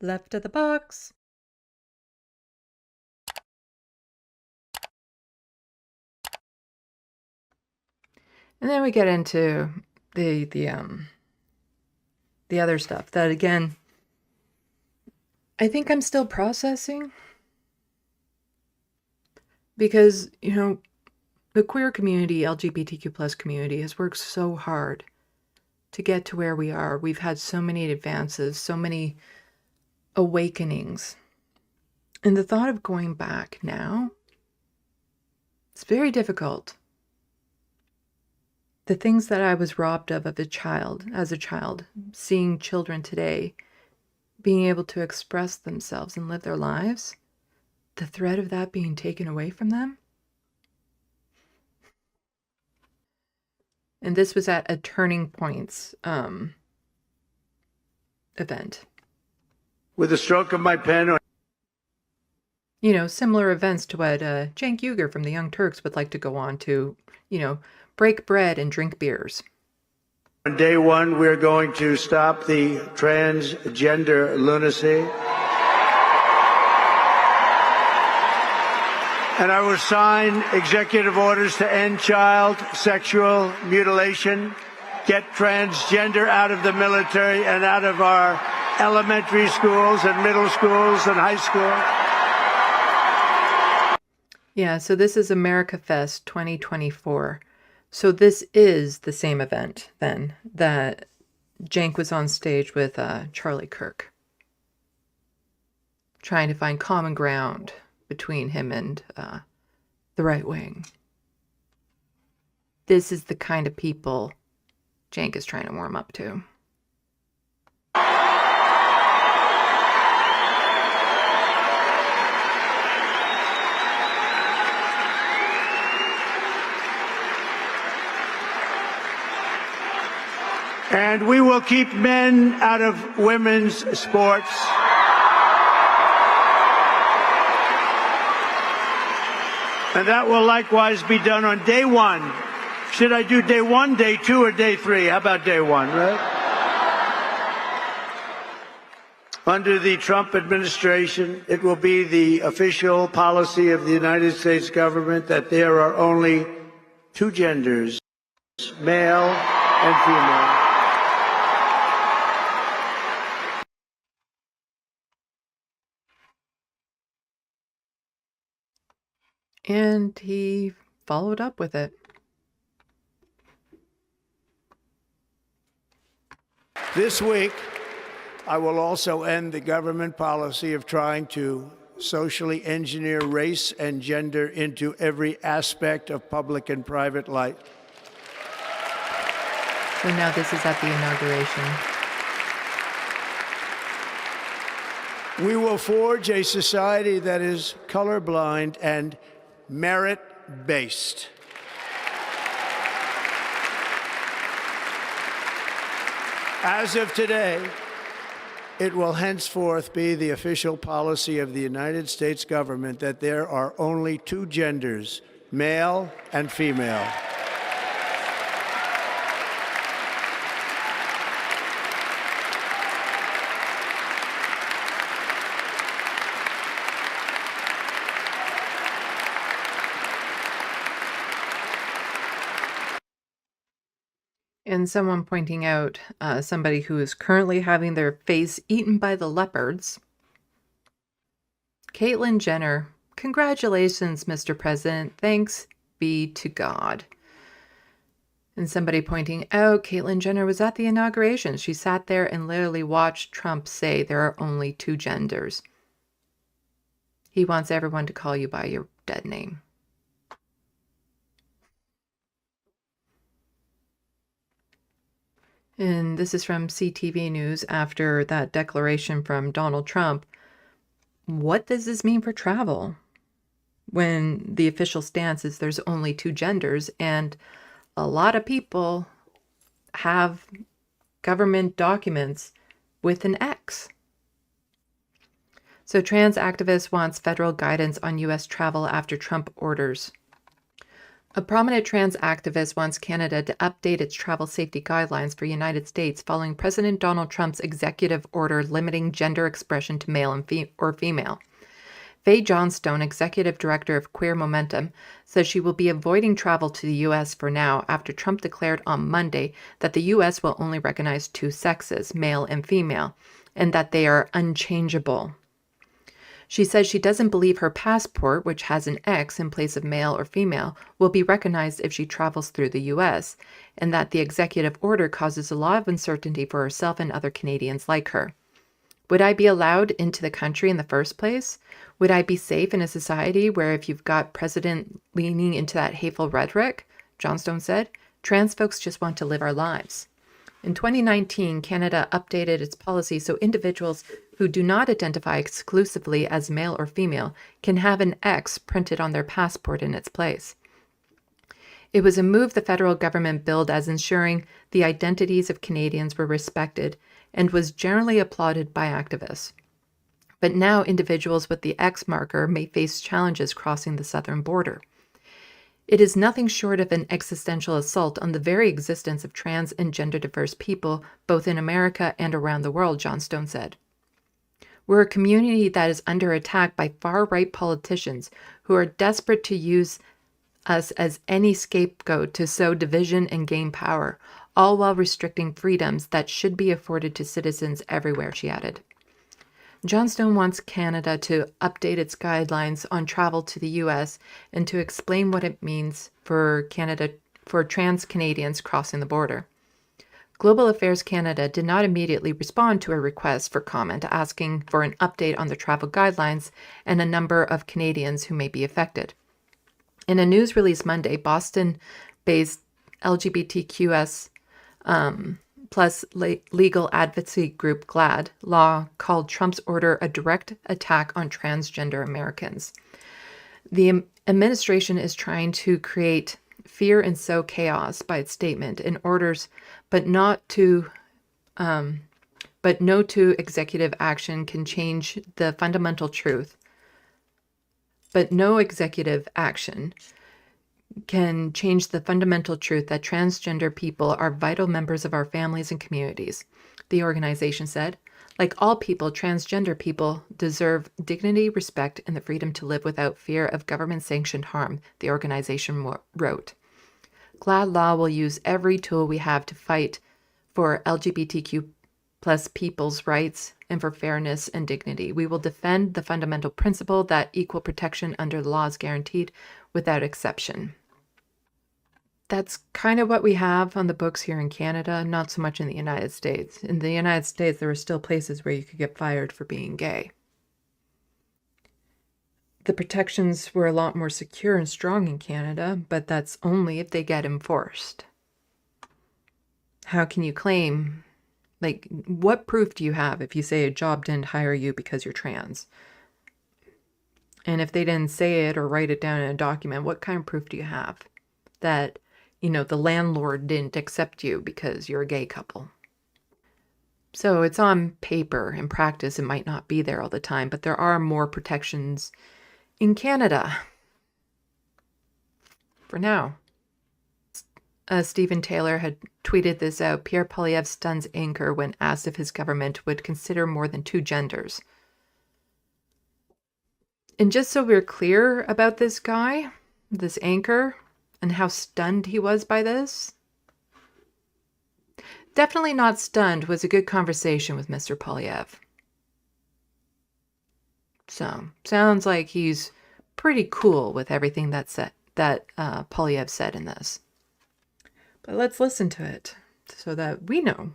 Left of the box. And then we get into the other stuff that, again, I think I'm still processing, because, the queer community, LGBTQ plus community, has worked so hard to get to where we are. We've had so many advances, so many awakenings. And the thought of going back now, it's very difficult. The things that I was robbed of as a child, seeing children today being able to express themselves and live their lives, the threat of that being taken away from them. And this was at a Turning Points event. With a stroke of my pen. Similar events to what Cenk Uygur from the Young Turks would like to go on to, break bread and drink beers. On day one, we're going to stop the transgender lunacy. And I will sign executive orders to end child sexual mutilation, get transgender out of the military and out of our elementary schools and middle schools and high schools. Yeah, so this is America Fest 2024. So this is the same event, then, that Cenk was on stage with Charlie Kirk, trying to find common ground between him and the right wing. This is the kind of people Cenk is trying to warm up to. And we will keep men out of women's sports. And that will likewise be done on day one. Should I do day one, day two, or day three? How about day one, right? Under the Trump administration, it will be the official policy of the United States government that there are only two genders, male and female. And he followed up with it. This week, I will also end the government policy of trying to socially engineer race and gender into every aspect of public and private life. So now this is at the inauguration. We will forge a society that is colorblind and merit-based. As of today, it will henceforth be the official policy of the United States government that there are only two genders, male and female. And someone pointing out somebody who is currently having their face eaten by the leopards. Caitlyn Jenner, congratulations, Mr. President. Thanks be to God. And somebody pointing out Caitlyn Jenner was at the inauguration. She sat there and literally watched Trump say there are only two genders. He wants everyone to call you by your dead name. And this is from CTV News after that declaration from Donald Trump. What does this mean for travel when the official stance is there's only two genders, and a lot of people have government documents with an X? So trans activist wants federal guidance on U.S. travel after Trump orders. A prominent trans activist wants Canada to update its travel safety guidelines for United States following President Donald Trump's executive order limiting gender expression to male and or female. Faye Johnstone, executive director of Queer Momentum, says she will be avoiding travel to the U.S. for now after Trump declared on Monday that the U.S. will only recognize two sexes, male and female, and that they are unchangeable. She says she doesn't believe her passport, which has an X in place of male or female, will be recognized if she travels through the U.S., and that the executive order causes a lot of uncertainty for herself and other Canadians like her. Would I be allowed into the country in the first place? Would I be safe in a society where if you've got president leaning into that hateful rhetoric? Johnstone said, trans folks just want to live our lives. In 2019, Canada updated its policy so individuals who do not identify exclusively as male or female can have an X printed on their passport in its place. It was a move the federal government billed as ensuring the identities of Canadians were respected and was generally applauded by activists. But now individuals with the X marker may face challenges crossing the southern border. It is nothing short of an existential assault on the very existence of trans and gender diverse people, both in America and around the world, Johnstone said. We're a community that is under attack by far-right politicians who are desperate to use us as any scapegoat to sow division and gain power, all while restricting freedoms that should be afforded to citizens everywhere, she added. Johnstone wants Canada to update its guidelines on travel to the U.S. and to explain what it means for trans Canadians crossing the border. Global Affairs Canada did not immediately respond to a request for comment asking for an update on the travel guidelines and a number of Canadians who may be affected. In a news release Monday, Boston-based LGBTQS plus legal advocacy group GLAAD Law called Trump's order a direct attack on transgender Americans. The administration is trying to create fear and sow chaos by its statement in orders, but no to executive action can change the fundamental truth. But no executive action can change the fundamental truth that transgender people are vital members of our families and communities, the organization said. Like all people, transgender people deserve dignity, respect, and the freedom to live without fear of government-sanctioned harm, the organization wrote. GLAAD Law will use every tool we have to fight for LGBTQ plus people's rights and for fairness and dignity. We will defend the fundamental principle that equal protection under the law is guaranteed without exception. That's kind of what we have on the books here in Canada, not so much in the United States. In the United States, there are still places where you could get fired for being gay. The protections were a lot more secure and strong in Canada, but that's only if they get enforced. How can you claim, what proof do you have if you say a job didn't hire you because you're trans? And if they didn't say it or write it down in a document, what kind of proof do you have that, the landlord didn't accept you because you're a gay couple? So it's on paper. In practice, it might not be there all the time, but there are more protections in Canada. For now. Stephen Taylor had tweeted this out. Pierre Poilievre stuns anchor when asked if his government would consider more than two genders. And just so we're clear about this guy, this anchor, and how stunned he was by this, definitely not stunned was a good conversation with Mr. Poilievre. So, sounds like he's pretty cool with everything that Poilievre said in this. But let's listen to it so that we know.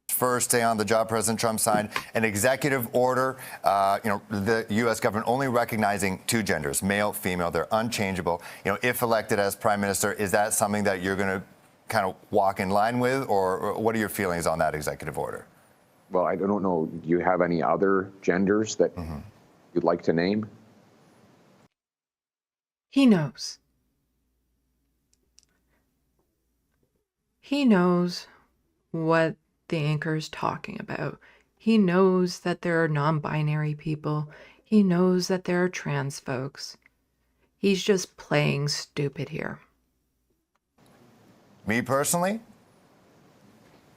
First day on the job, President Trump signed an executive order, the U.S. government only recognizing two genders, male, female. They're unchangeable. If elected as prime minister, is that something that you're going to kind of walk in line with, or what are your feelings on that executive order? Well, I don't know. Do you have any other genders that you'd like to name? He knows. He knows what the anchor is talking about. He knows that there are non-binary people. He knows that there are trans folks. He's just playing stupid here. Me personally,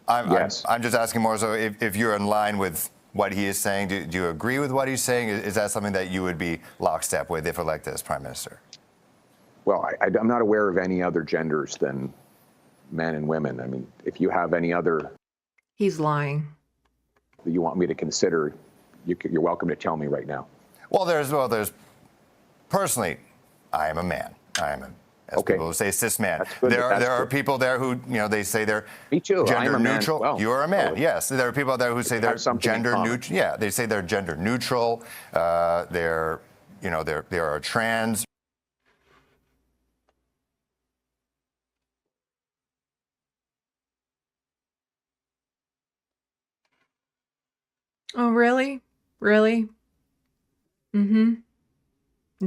Yes. I'm just asking more so if you're in line with what he is saying. Do you agree with what he's saying? Is that something that you would be lockstep with if elected as prime minister? Well, I'm not aware of any other genders than men and women. I mean, if you have any other He's lying. that you want me to consider, you're welcome to tell me right now. Well, there's personally, I am a man. I am a, as Okay. people who say cis man. That's good. There That's are good. people there who, they say they're Me too. gender I'm a man as neutral. well. You are a man. Totally. Yes. There are people there who say have they're something in gender common. neutral. Yeah, they say they're gender neutral. They're there are trans. Oh, really? Really? Mm-hmm.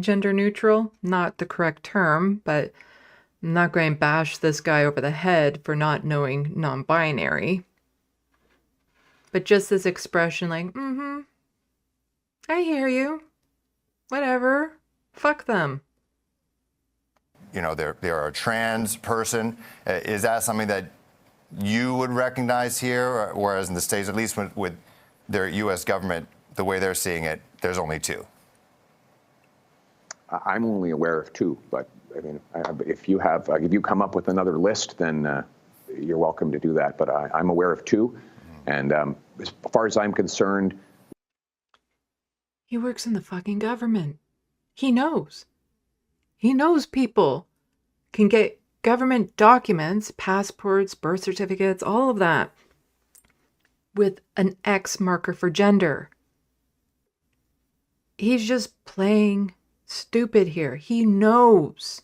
Gender neutral? Not the correct term, but I'm not going to bash this guy over the head for not knowing non-binary. But just this expression like, mm-hmm, I hear you. Whatever. Fuck them. There are a trans person. Is that something that you would recognize here, whereas in the States, at least with their U.S. government, the way they're seeing it, there's only two? I'm only aware of two, but I mean, if you come up with another list, then you're welcome to do that. But I'm aware of two, and as far as I'm concerned, He works in the fucking government. He knows. He knows people can get government documents, passports, birth certificates, all of that, with an X marker for gender. He's just playing stupid here. He knows.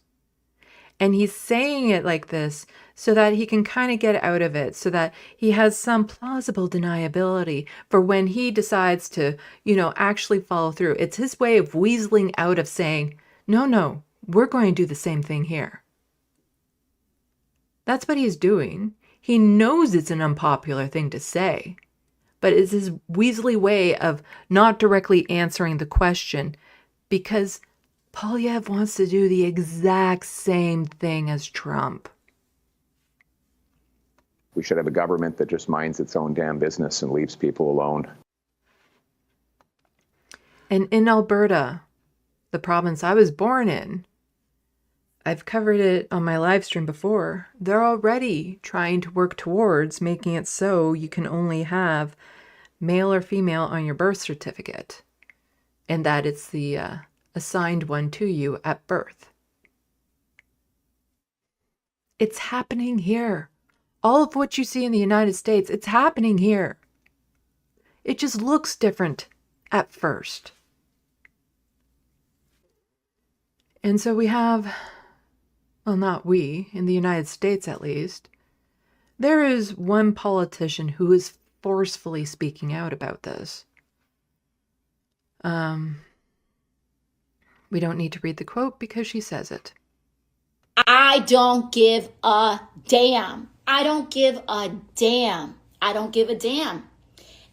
And he's saying it like this so that he can kind of get out of it, so that he has some plausible deniability for when he decides to, actually follow through. It's his way of weaseling out of saying, no, we're going to do the same thing here. That's what he's doing. He knows it's an unpopular thing to say, but it's his weaselly way of not directly answering the question, because Poilievre wants to do the exact same thing as Trump. we should have a government that just minds its own damn business and leaves people alone. And in Alberta, the province I was born in, I've covered it on my live stream before. They're already trying to work towards making it so you can only have male or female on your birth certificate, and that it's the assigned one to you at birth. It's happening here. All of what you see in the United States, it's happening here. It just looks different at first. And so we have, well, not we, in the United States at least, there is one politician who is forcefully speaking out about this. We don't need to read the quote because she says it. I don't give a damn. I don't give a damn. I don't give a damn.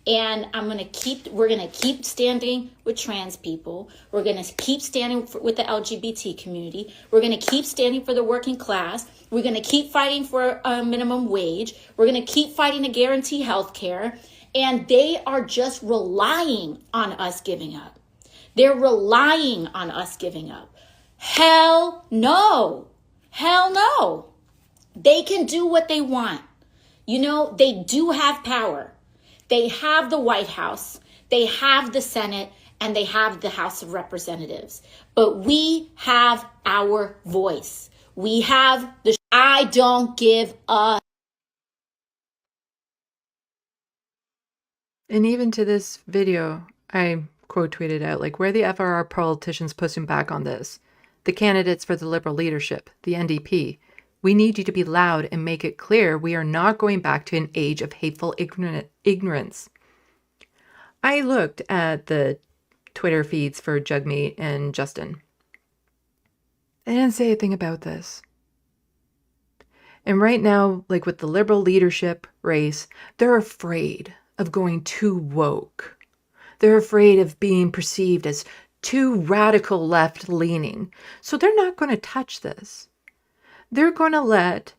And we're going to keep standing with trans people. We're going to keep standing with the LGBT community. We're going to keep standing for the working class. We're going to keep fighting for a minimum wage. We're going to keep fighting to guarantee health care. And they are just relying on us giving up. They're relying on us giving up. Hell no. Hell no. They can do what they want. They do have power. They have the White House, they have the Senate, and they have the House of Representatives. But we have our voice. We have the I don't give a. And even to this video, I quote tweeted out, like, where the F are our politicians pushing back on this? The candidates for the Liberal leadership, the NDP. We need you to be loud and make it clear we are not going back to an age of hateful ignorance. I looked at the Twitter feeds for Jugmeat and Justin. They didn't say a thing about this. And right now, like with the Liberal leadership race, they're afraid of going too woke. They're afraid of being perceived as too radical left leaning. So they're not going to touch this. They're going to let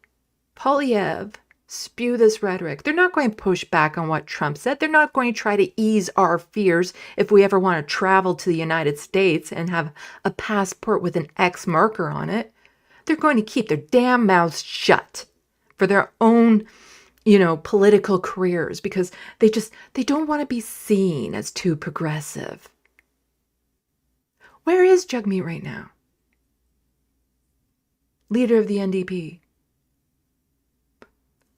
Poilievre spew this rhetoric. They're not going to push back on what Trump said. They're not going to try to ease our fears if we ever want to travel to the United States and have a passport with an X marker on it. They're going to keep their damn mouths shut for their own, political careers, because they don't want to be seen as too progressive. Where is Jagmeet right now? Leader of the NDP.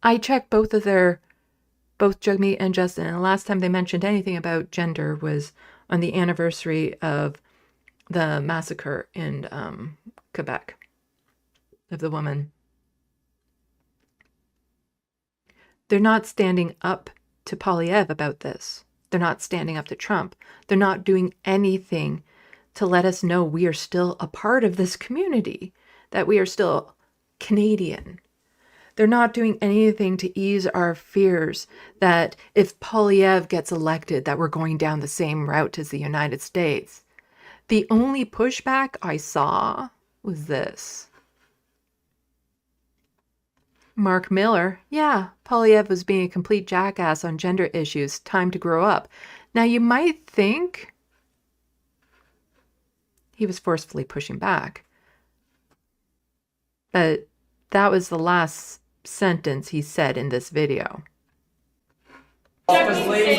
I checked both Jagmeet and Justin, and the last time they mentioned anything about gender was on the anniversary of the massacre in Quebec of the woman. They're not standing up to Poilievre about this. They're not standing up to Trump. They're not doing anything to let us know we are still a part of this community, that we are still Canadian. They're not doing anything to ease our fears that if Poilievre gets elected, that we're going down the same route as the United States. The only pushback I saw was this. Mark Miller, yeah, Poilievre was being a complete jackass on gender issues. Time to grow up. Now, you might think he was forcefully pushing back, but that was the last sentence he said in this video. Jagmeet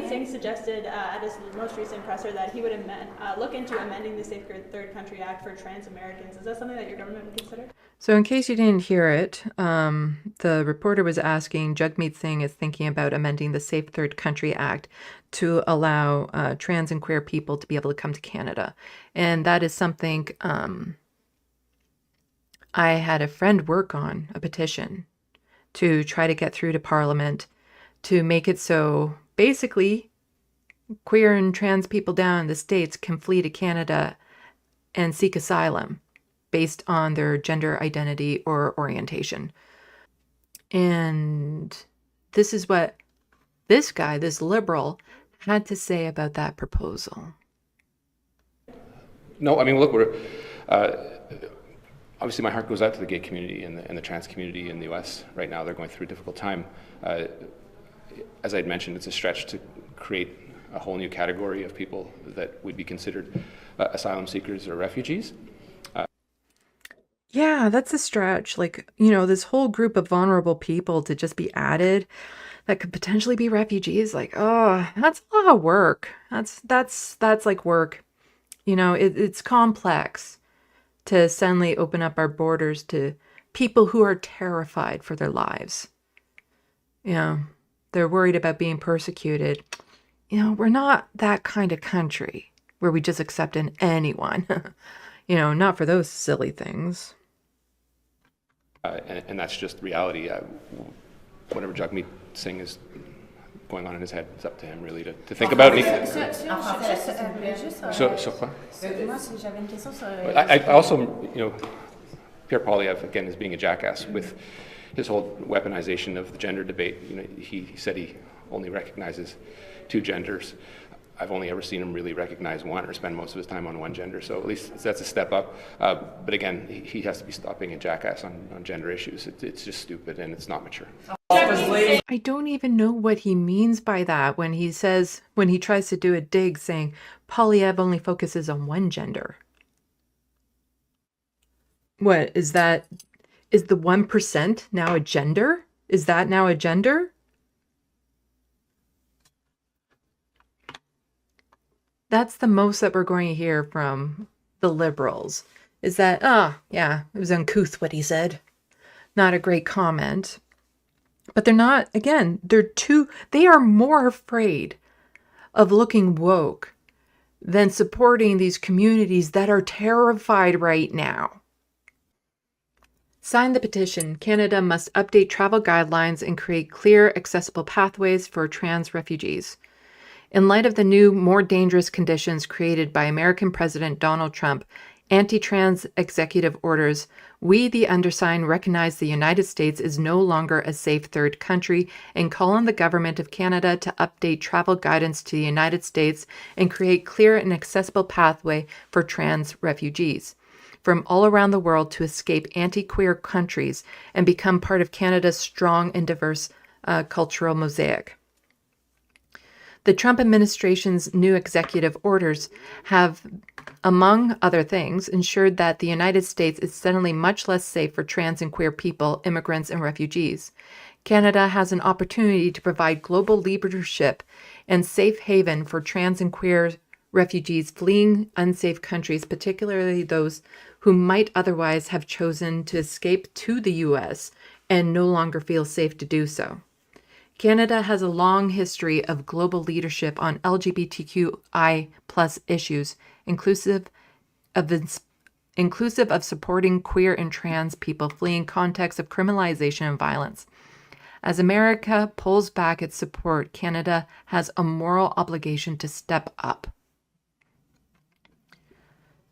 Singh suggested at his most recent presser that he would look into amending the Safe Third Country Act for trans Americans. Is that something that your government would consider? So in case you didn't hear it, the reporter was asking, Jagmeet Singh is thinking about amending the Safe Third Country Act to allow trans and queer people to be able to come to Canada. And that is something I had a friend work on, a petition, to try to get through to Parliament to make it so basically queer and trans people down in the States can flee to Canada and seek asylum based on their gender identity or orientation. And this is what this guy, this liberal, had to say about that proposal. No, I mean, look, we're obviously my heart goes out to the gay community and the trans community in the U.S. right now. They're going through a difficult time. As I had mentioned, it's a stretch to create a whole new category of people that would be considered asylum seekers or refugees. Yeah, that's a stretch. Like, this whole group of vulnerable people to just be added that could potentially be refugees. Like, oh, that's a lot of work. That's like work. It's complex to suddenly open up our borders to people who are terrified for their lives. They're worried about being persecuted. We're not that kind of country where we just accept anyone. Not for those silly things. And that's just reality. Whatever Jagmeet Singh is going on in his head, it's up to him really to think about. I also, Pierre Poilievre, again, is being a jackass with his whole weaponization of the gender debate. He said he only recognizes two genders. I've only ever seen him really recognize one or spend most of his time on one gender, so at least that's a step up. But again, he has to be stopping a jackass on gender issues. It's just stupid and it's not mature. I don't even know what he means by that when he tries to do a dig saying Poilievre only focuses on one gender. What is that? Is the 1% now a gender? Is that now a gender? That's the most that we're going to hear from the liberals, is that, yeah, it was uncouth what he said. Not a great comment. But they're not, again, they are more afraid of looking woke than supporting these communities that are terrified right now. Sign the petition. Canada must update travel guidelines and create clear, accessible pathways for trans refugees. In light of the new, more dangerous conditions created by American President Donald Trump Anti-trans executive orders. We, the undersigned, recognize the United States is no longer a safe third country and call on the government of Canada to update travel guidance to the United States and create clear and accessible pathway for trans refugees from all around the world to escape anti-queer countries and become part of Canada's strong and diverse cultural mosaic. The Trump administration's new executive orders have, among other things, ensured that the United States is suddenly much less safe for trans and queer people, immigrants, and refugees. Canada has an opportunity to provide global leadership and safe haven for trans and queer refugees fleeing unsafe countries, particularly those who might otherwise have chosen to escape to the U.S. and no longer feel safe to do so. Canada has a long history of global leadership on LGBTQI+ issues, inclusive of supporting queer and trans people fleeing contexts of criminalization and violence. As America pulls back its support, Canada has a moral obligation to step up.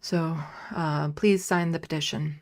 So please sign the petition.